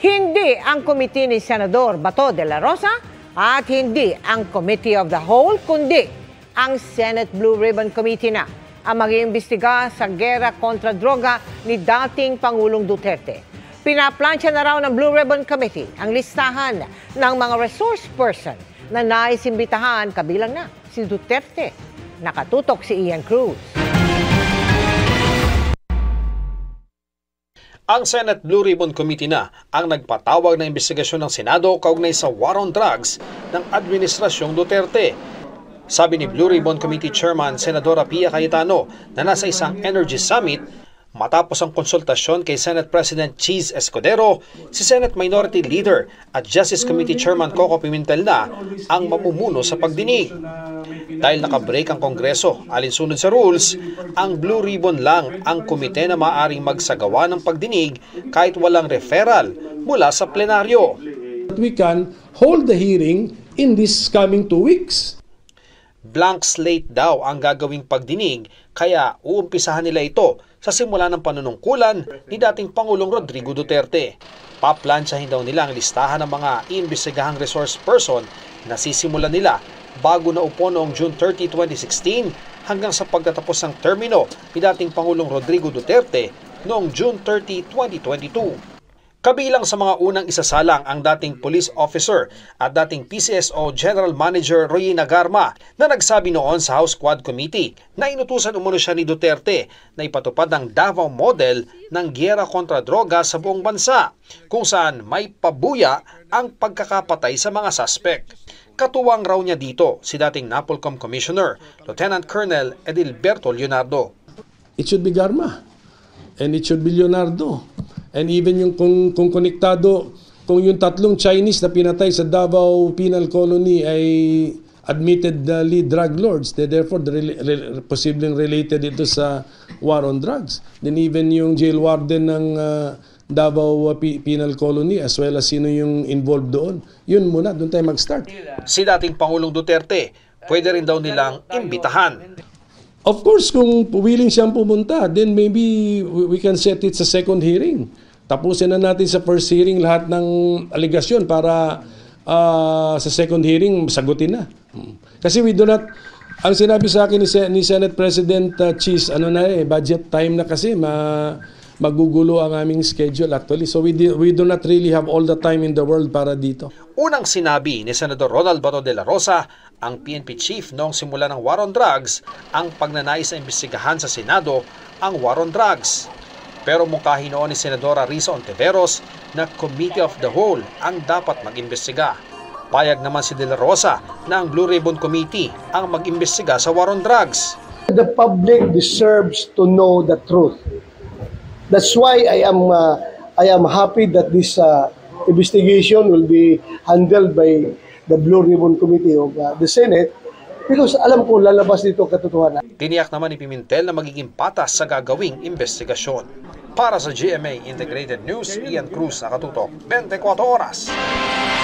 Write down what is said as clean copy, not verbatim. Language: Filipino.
Hindi ang komite ni Senador Bato de la Rosa at hindi ang Committee of the Whole, kundi ang Senate Blue Ribbon Committee na ang mag-iimbestiga sa gera kontra droga ni dating Pangulong Duterte. Pinaplansya na raw ng Blue Ribbon Committee ang listahan ng mga resource person na naisimbitahan, kabilang na si Duterte. Nakatutok si Ian Cruz. Ang Senate Blue Ribbon Committee na ang nagpatawag ng investigasyon ng Senado kaugnay sa war on drugs ng Administrasyong Duterte. Sabi ni Blue Ribbon Committee Chairman Senadora Pia Cayetano na nasa isang Energy Summit matapos ang konsultasyon kay Senate President Cheese Escudero, si Senate Minority Leader at Justice Committee Chairman Coco Pimentel na ang mamumuno sa pagdinig. Dahil nakabreak ang Kongreso alinsunod sa rules, ang Blue Ribbon lang ang komite na maaaring magsagawa ng pagdinig kahit walang referral mula sa plenaryo. We can hold the hearing in this coming 2 weeks. Blank slate daw ang gagawing pagdinig, kaya uumpisahan nila ito sa simula ng panunungkulan ni dating Pangulong Rodrigo Duterte. Paplansyahin daw nila ang listahan ng mga iimbestigahang resource person na sisimulan nila bago na upo noong June 30, 2016 hanggang sa pagtatapos ng termino ni dating Pangulong Rodrigo Duterte noong June 30, 2022. Kabilang sa mga unang isasalang ang dating police officer at dating PCSO General Manager Royina Garma na nagsabi noon sa House Quad Committee na inutusan umano siya ni Duterte na ipatupad ang Davao model ng giyera kontra droga sa buong bansa kung saan may pabuya ang pagkakapatay sa mga suspect. Katuwang raw niya dito si dating NAPOLCOM Commissioner Lieutenant Colonel Edilberto Leonardo. It should be Garma and it should be Leonardo. And even yung kung konektado, kung yung tatlong Chinese na pinatay sa Davao Penal Colony ay admitted lead drug lords, therefore posibleng related ito sa war on drugs. Then even yung jail warden ng Davao Penal Colony as well as sino yung involved doon, yun muna, doon tayo mag-start. Si dating Pangulong Duterte, pwede rin daw nilang imbitahan. Of course, kung willing siyang pumunta, then maybe we can set it sa second hearing. Tapusin na natin sa first hearing lahat ng aligasyon para sa second hearing sagutin na. Kasi we do not, ang sinabi sa akin ni Senate President Cheese, budget time na kasi, magugulo ang aming schedule actually. So we do not really have all the time in the world para dito. Unang sinabi ni Senador Ronald Bato de la Rosa, ang PNP chief noong simula ng war on drugs, ang pagnanais na imbestigahan sa Senado ang war on drugs. Pero mungkahi noon ni Senadora Risa Ontiveros na Committee of the Whole ang dapat mag-imbestiga. Payag naman si De La Rosa na ang Blue Ribbon Committee ang mag-imbestiga sa war on drugs. The public deserves to know the truth. That's why I am happy that this investigation will be handled by the Blue Ribbon Committee of the Senate because alam ko lalabas dito katotohanan. Tiniyak naman ni Pimentel na magiging patas sa gagawing investigasyon. Para sa GMA Integrated News, Ian Cruz, nakatutok 24 oras.